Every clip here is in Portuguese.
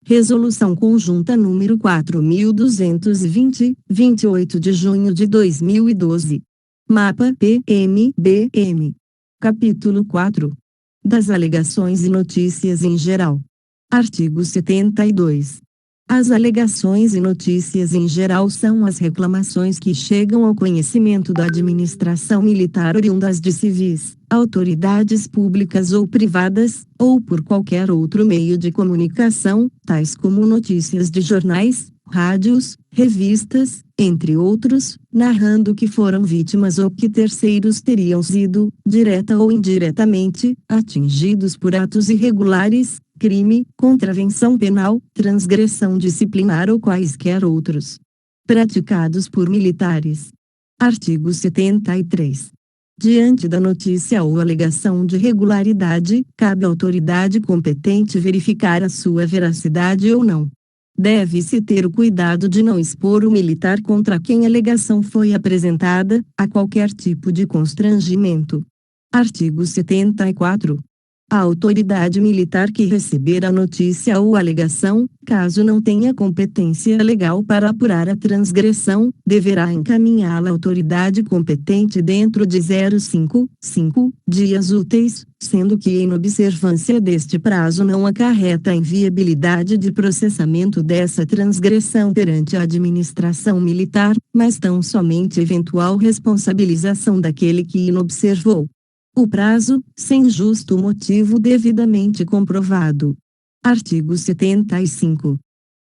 Resolução Conjunta número 4.220, 28 de junho de 2012. Mapa PMBM. Capítulo 4. Das alegações e notícias em geral. Artigo 72. As alegações e notícias em geral são as reclamações que chegam ao conhecimento da administração militar oriundas de civis, autoridades públicas ou privadas, ou por qualquer outro meio de comunicação, tais como notícias de jornais, rádios, revistas, entre outros, narrando que foram vítimas ou que terceiros teriam sido, direta ou indiretamente, atingidos por atos irregulares, crime, contravenção penal, transgressão disciplinar ou quaisquer outros, praticados por militares. Artigo 73. Diante da notícia ou alegação de irregularidade, cabe à autoridade competente verificar a sua veracidade ou não. Deve-se ter o cuidado de não expor o militar contra quem a alegação foi apresentada, a qualquer tipo de constrangimento. Artigo 74. A autoridade militar que receber a notícia ou alegação, caso não tenha competência legal para apurar a transgressão, deverá encaminhá-la à autoridade competente dentro de 5 dias úteis, sendo que a inobservância deste prazo não acarreta a inviabilidade de processamento dessa transgressão perante a administração militar, mas tão somente eventual responsabilização daquele que inobservou o prazo, sem justo motivo devidamente comprovado. Artigo 75.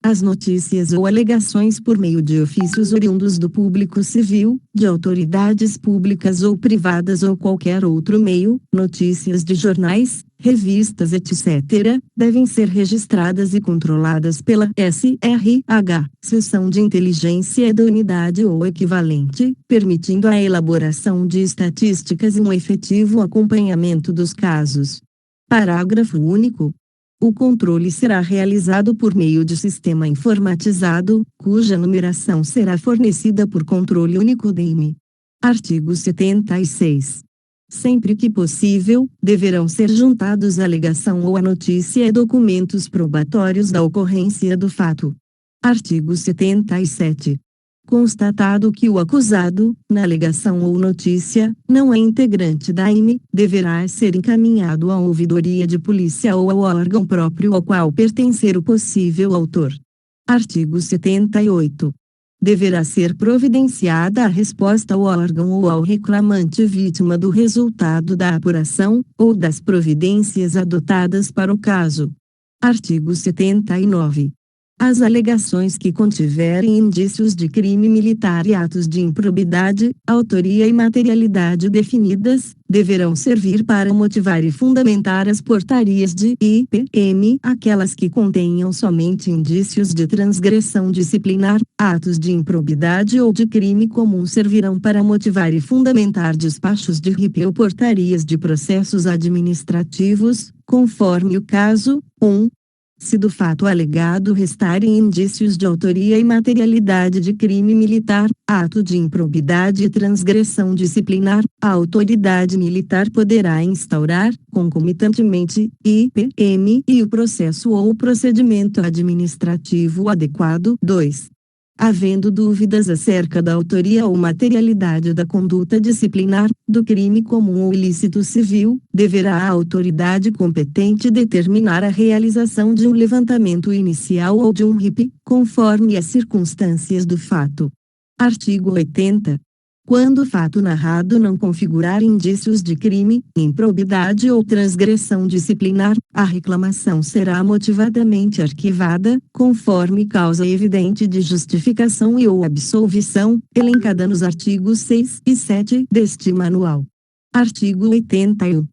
As notícias ou alegações por meio de ofícios oriundos do público civil, de autoridades públicas ou privadas ou qualquer outro meio, notícias de jornais, revistas etc., devem ser registradas e controladas pela SRH, Seção de Inteligência da unidade ou equivalente, permitindo a elaboração de estatísticas e um efetivo acompanhamento dos casos. Parágrafo único. O controle será realizado por meio de sistema informatizado, cuja numeração será fornecida por controle único DEIME. Artigo 76. Sempre que possível, deverão ser juntados a alegação ou a notícia e documentos probatórios da ocorrência do fato. Artigo 77. Constatado que o acusado, na alegação ou notícia, não é integrante da AIME, deverá ser encaminhado à ouvidoria de polícia ou ao órgão próprio ao qual pertencer o possível autor. Artigo 78. Deverá ser providenciada a resposta ao órgão ou ao reclamante vítima do resultado da apuração, ou das providências adotadas para o caso. Artigo 79. As alegações que contiverem indícios de crime militar e atos de improbidade, autoria e materialidade definidas, deverão servir para motivar e fundamentar as portarias de IPM. Aquelas que contenham somente indícios de transgressão disciplinar, atos de improbidade ou de crime comum servirão para motivar e fundamentar despachos de RIP ou portarias de processos administrativos, conforme o caso. 1. Se do fato alegado restarem indícios de autoria e materialidade de crime militar, ato de improbidade e transgressão disciplinar, a autoridade militar poderá instaurar, concomitantemente, IPM e o processo ou o procedimento administrativo adequado. 2. Havendo dúvidas acerca da autoria ou materialidade da conduta disciplinar, do crime comum ou ilícito civil, deverá a autoridade competente determinar a realização de um levantamento inicial ou de um RIP, conforme as circunstâncias do fato. Artigo 80. Quando o fato narrado não configurar indícios de crime, improbidade ou transgressão disciplinar, a reclamação será motivadamente arquivada, conforme causa evidente de justificação e ou absolvição, elencada nos artigos 6 e 7 deste manual. Artigo 81.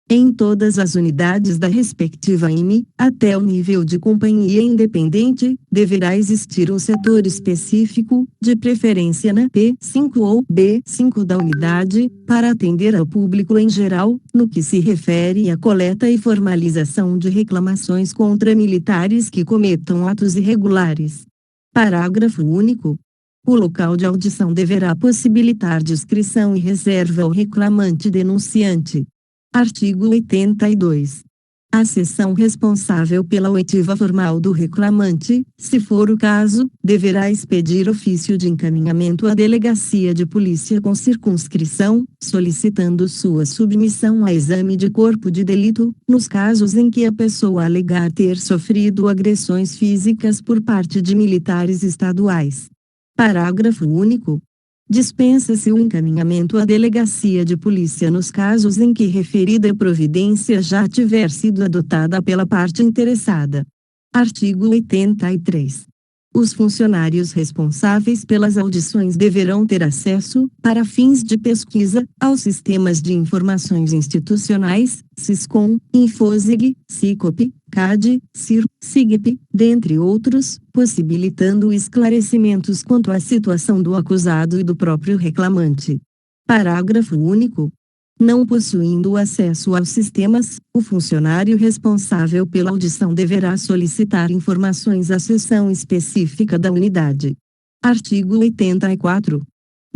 Em todas as unidades da respectiva IME, até o nível de companhia independente, deverá existir um setor específico, de preferência na P5 ou B5 da unidade, para atender ao público em geral, no que se refere à coleta e formalização de reclamações contra militares que cometam atos irregulares. Parágrafo único. O local de audição deverá possibilitar discrição e reserva ao reclamante denunciante. Artigo 82. A seção responsável pela oitiva formal do reclamante, se for o caso, deverá expedir ofício de encaminhamento à delegacia de polícia com circunscrição, solicitando sua submissão a exame de corpo de delito, nos casos em que a pessoa alegar ter sofrido agressões físicas por parte de militares estaduais. Parágrafo único. Dispensa-se o encaminhamento à delegacia de polícia nos casos em que referida providência já tiver sido adotada pela parte interessada. Artigo 83. Os funcionários responsáveis pelas audições deverão ter acesso, para fins de pesquisa, aos sistemas de informações institucionais, Siscom, Infosig, Sicope, CAD, CIR, SIGP, dentre outros, possibilitando esclarecimentos quanto à situação do acusado e do próprio reclamante. Parágrafo único. Não possuindo acesso aos sistemas, o funcionário responsável pela audição deverá solicitar informações à seção específica da unidade. Artigo 84.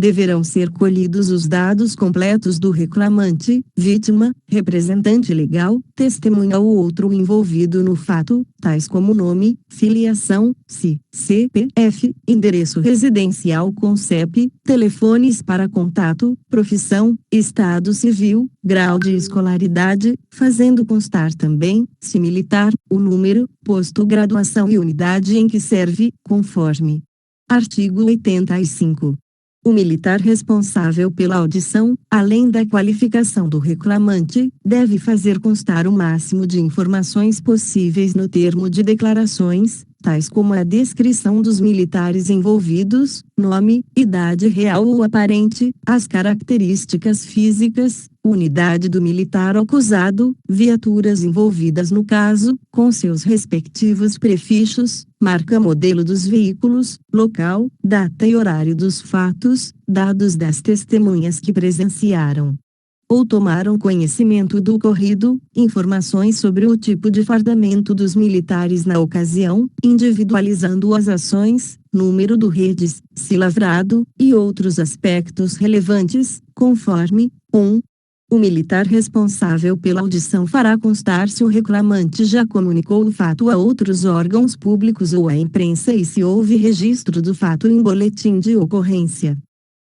Deverão ser colhidos os dados completos do reclamante, vítima, representante legal, testemunha ou outro envolvido no fato, tais como nome, filiação, CPF, endereço residencial com CEP, telefones para contato, profissão, estado civil, grau de escolaridade, fazendo constar também, se militar, o número, posto graduação e unidade em que serve, conforme. Artigo 85. O militar responsável pela audição, além da qualificação do reclamante, deve fazer constar o máximo de informações possíveis no termo de declarações, tais como a descrição dos militares envolvidos, nome, idade real ou aparente, as características físicas, unidade do militar acusado, viaturas envolvidas no caso, com seus respectivos prefixos, marca modelo dos veículos, local, data e horário dos fatos, dados das testemunhas que presenciaram ou tomaram conhecimento do ocorrido, informações sobre o tipo de fardamento dos militares na ocasião, individualizando as ações, número do redes, se lavrado, e outros aspectos relevantes, conforme, 1. O militar responsável pela audição fará constar se o reclamante já comunicou o fato a outros órgãos públicos ou à imprensa e se houve registro do fato em boletim de ocorrência.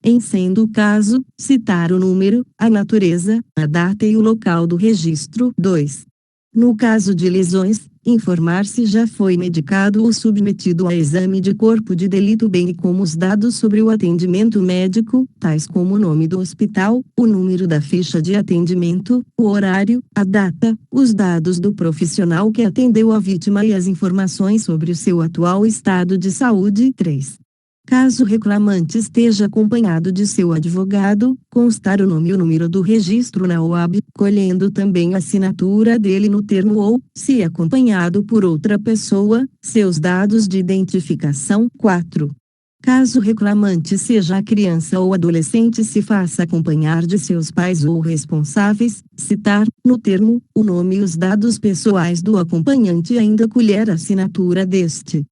Em sendo o caso, citar o número, a natureza, a data e o local do registro. 2. No caso de lesões, informar se já foi medicado ou submetido a exame de corpo de delito bem como os dados sobre o atendimento médico, tais como o nome do hospital, o número da ficha de atendimento, o horário, a data, os dados do profissional que atendeu a vítima e as informações sobre o seu atual estado de saúde. 3. Caso o reclamante esteja acompanhado de seu advogado, constar o nome e o número do registro na OAB, colhendo também a assinatura dele no termo ou, se acompanhado por outra pessoa, seus dados de identificação. 4. Caso o reclamante seja criança ou adolescente, se faça acompanhar de seus pais ou responsáveis, citar, no termo, o nome e os dados pessoais do acompanhante e ainda colher a assinatura deste.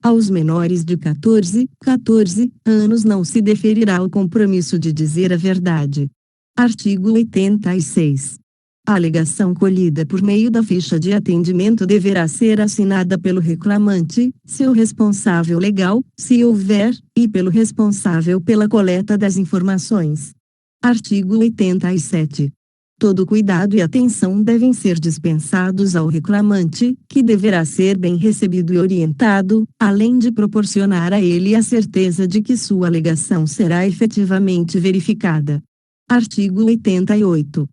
Aos menores de 14 anos não se deferirá o compromisso de dizer a verdade. Artigo 86. A alegação colhida por meio da ficha de atendimento deverá ser assinada pelo reclamante, seu responsável legal, se houver, e pelo responsável pela coleta das informações. Artigo 87. Todo cuidado e atenção devem ser dispensados ao reclamante, que deverá ser bem recebido e orientado, além de proporcionar a ele a certeza de que sua alegação será efetivamente verificada. Artigo 88.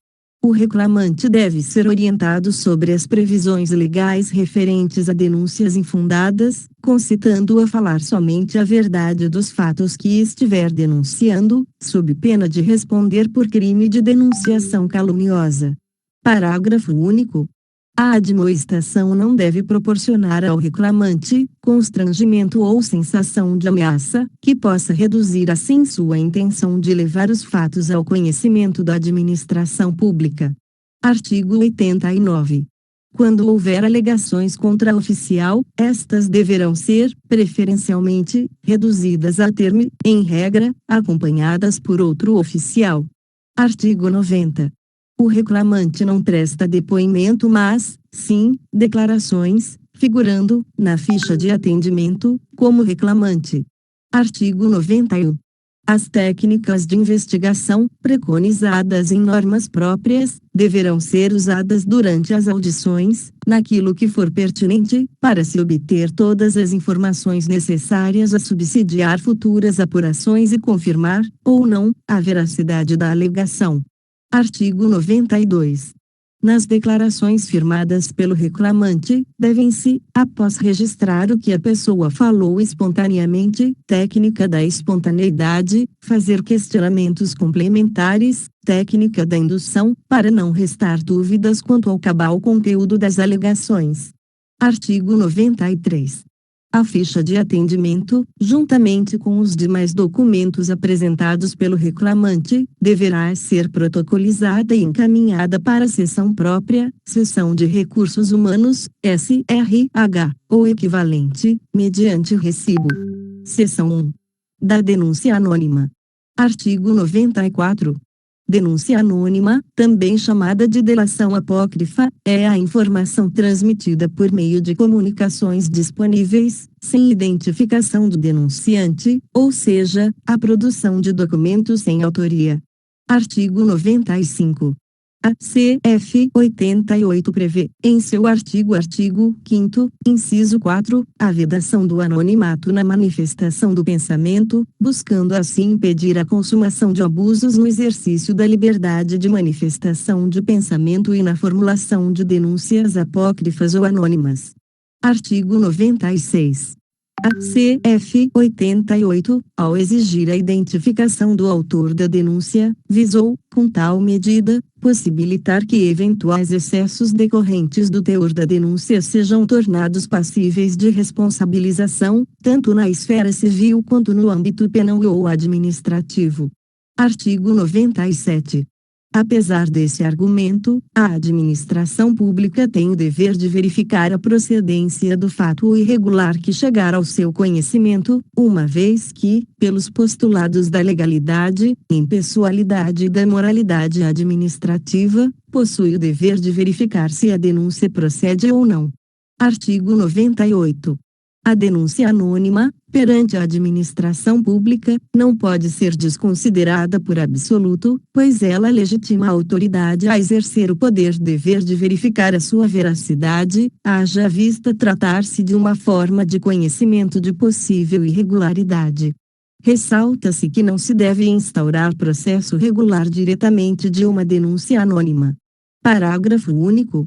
O reclamante deve ser orientado sobre as previsões legais referentes a denúncias infundadas, concitando-o a falar somente a verdade dos fatos que estiver denunciando, sob pena de responder por crime de denunciação caluniosa. Parágrafo único. A admoestação não deve proporcionar ao reclamante constrangimento ou sensação de ameaça, que possa reduzir assim sua intenção de levar os fatos ao conhecimento da administração pública. Artigo 89. Quando houver alegações contra oficial, estas deverão ser, preferencialmente, reduzidas a termo, em regra, acompanhadas por outro oficial. Artigo 90. O reclamante não presta depoimento mas, sim, declarações, figurando, na ficha de atendimento, como reclamante. Artigo 91. As técnicas de investigação, preconizadas em normas próprias, deverão ser usadas durante as audições, naquilo que for pertinente, para se obter todas as informações necessárias a subsidiar futuras apurações e confirmar, ou não, a veracidade da alegação. Artigo 92. Nas declarações firmadas pelo reclamante, devem-se, após registrar o que a pessoa falou espontaneamente, técnica da espontaneidade, fazer questionamentos complementares, técnica da indução, para não restar dúvidas quanto ao cabal conteúdo das alegações. Artigo 93. A ficha de atendimento, juntamente com os demais documentos apresentados pelo reclamante, deverá ser protocolizada e encaminhada para a seção própria, Seção de Recursos Humanos, SRH, ou equivalente, mediante recibo. Seção 1. Da denúncia anônima. Artigo 94. Denúncia anônima, também chamada de delação apócrifa, é a informação transmitida por meio de comunicações disponíveis, sem identificação do denunciante, ou seja, a produção de documentos sem autoria. Artigo 95. A CF 88 prevê, em seu artigo 5º, inciso 4, a vedação do anonimato na manifestação do pensamento, buscando assim impedir a consumação de abusos no exercício da liberdade de manifestação de pensamento e na formulação de denúncias apócrifas ou anônimas. Artigo 96. A CF 88, ao exigir a identificação do autor da denúncia, visou, com tal medida, possibilitar que eventuais excessos decorrentes do teor da denúncia sejam tornados passíveis de responsabilização, tanto na esfera civil quanto no âmbito penal ou administrativo. Artigo 97. Apesar desse argumento, a administração pública tem o dever de verificar a procedência do fato irregular que chegar ao seu conhecimento, uma vez que, pelos postulados da legalidade, impessoalidade e da moralidade administrativa, possui o dever de verificar se a denúncia procede ou não. Artigo 98. A denúncia anônima, perante a administração pública, não pode ser desconsiderada por absoluto, pois ela legitima a autoridade a exercer o poder-dever de verificar a sua veracidade, haja vista tratar-se de uma forma de conhecimento de possível irregularidade. Ressalta-se que não se deve instaurar processo regular diretamente de uma denúncia anônima. Parágrafo único.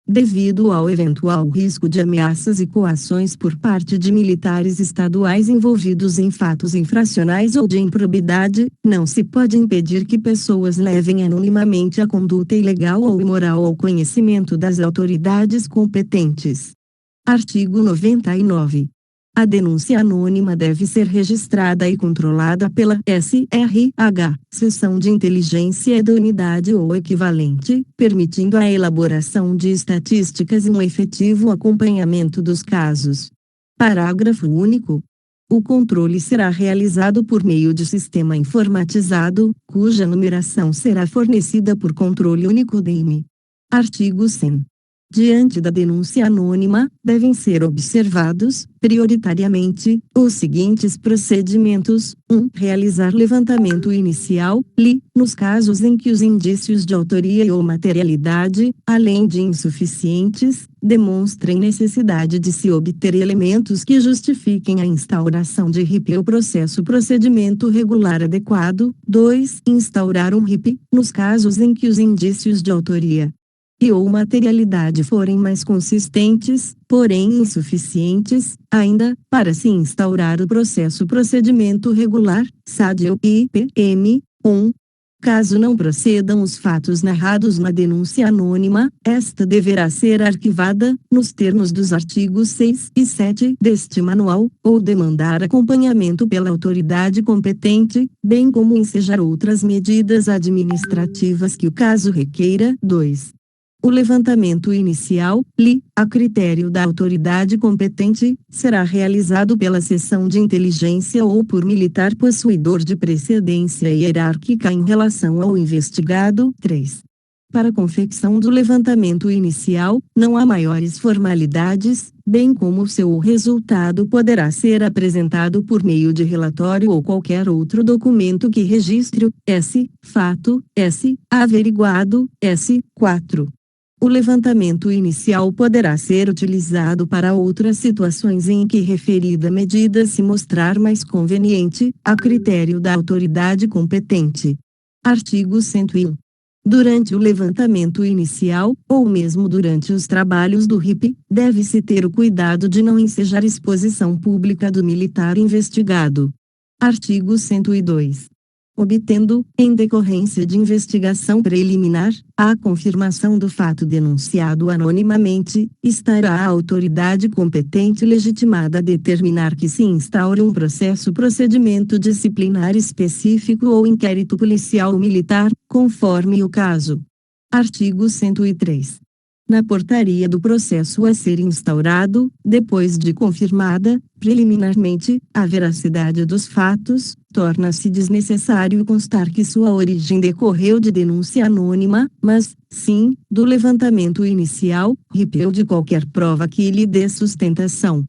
Devido ao eventual risco de ameaças e coações por parte de militares estaduais envolvidos em fatos infracionais ou de improbidade, não se pode impedir que pessoas levem anonimamente a conduta ilegal ou imoral ao conhecimento das autoridades competentes. Artigo 99. A denúncia anônima deve ser registrada e controlada pela SRH, Seção de Inteligência da Unidade ou equivalente, permitindo a elaboração de estatísticas e um efetivo acompanhamento dos casos. Parágrafo único. O controle será realizado por meio de sistema informatizado, cuja numeração será fornecida por controle único DIME. Artigo 100. Diante da denúncia anônima, devem ser observados, prioritariamente, os seguintes procedimentos: 1. Realizar levantamento inicial, nos casos em que os indícios de autoria ou materialidade, além de insuficientes, demonstrem necessidade de se obter elementos que justifiquem a instauração de RIP ou procedimento regular adequado. 2. Instaurar um RIP, nos casos em que os indícios de autoria ou materialidade forem mais consistentes, porém insuficientes, ainda, para se instaurar o procedimento regular, SAD ou IPM. 1. Caso não procedam os fatos narrados na denúncia anônima, esta deverá ser arquivada, nos termos dos artigos 6 e 7 deste manual, ou demandar acompanhamento pela autoridade competente, bem como ensejar outras medidas administrativas que o caso requeira. 2. O levantamento inicial, a critério da autoridade competente, será realizado pela seção de inteligência ou por militar possuidor de precedência hierárquica em relação ao investigado. 3. Para a confecção do levantamento inicial, não há maiores formalidades, bem como seu resultado poderá ser apresentado por meio de relatório ou qualquer outro documento que registre o S. fato, S. averiguado, S. 4. O levantamento inicial poderá ser utilizado para outras situações em que referida medida se mostrar mais conveniente, a critério da autoridade competente. Artigo 101. Durante o levantamento inicial, ou mesmo durante os trabalhos do RIP, deve-se ter o cuidado de não ensejar exposição pública do militar investigado. Artigo 102. Obtendo, em decorrência de investigação preliminar, a confirmação do fato denunciado anonimamente, estará a autoridade competente legitimada a determinar que se instaure um procedimento disciplinar específico ou inquérito policial ou militar, conforme o caso. Artigo 103. Na portaria do processo a ser instaurado, depois de confirmada, preliminarmente, a veracidade dos fatos, torna-se desnecessário constar que sua origem decorreu de denúncia anônima, mas, sim, do levantamento inicial, RIP ou de qualquer prova que lhe dê sustentação.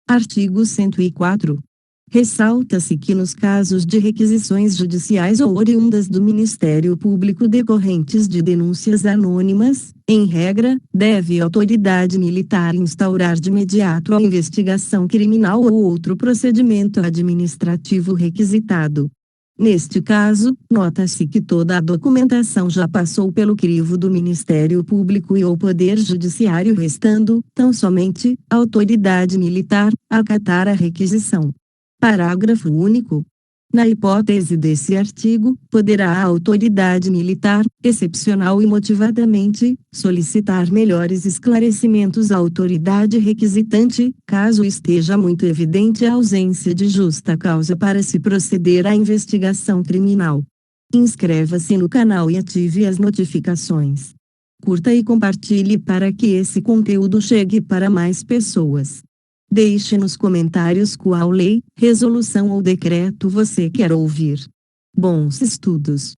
Artigo 104. Ressalta-se que nos casos de requisições judiciais ou oriundas do Ministério Público decorrentes de denúncias anônimas, em regra, deve a autoridade militar instaurar de imediato a investigação criminal ou outro procedimento administrativo requisitado. Neste caso, nota-se que toda a documentação já passou pelo crivo do Ministério Público e ou Poder Judiciário, restando, tão somente, a autoridade militar, acatar a requisição. Parágrafo único. Na hipótese desse artigo, poderá a autoridade militar, excepcional e motivadamente, solicitar melhores esclarecimentos à autoridade requisitante, caso esteja muito evidente a ausência de justa causa para se proceder à investigação criminal. Inscreva-se no canal e ative as notificações. Curta e compartilhe para que esse conteúdo chegue para mais pessoas. Deixe nos comentários qual lei, resolução ou decreto você quer ouvir. Bons estudos!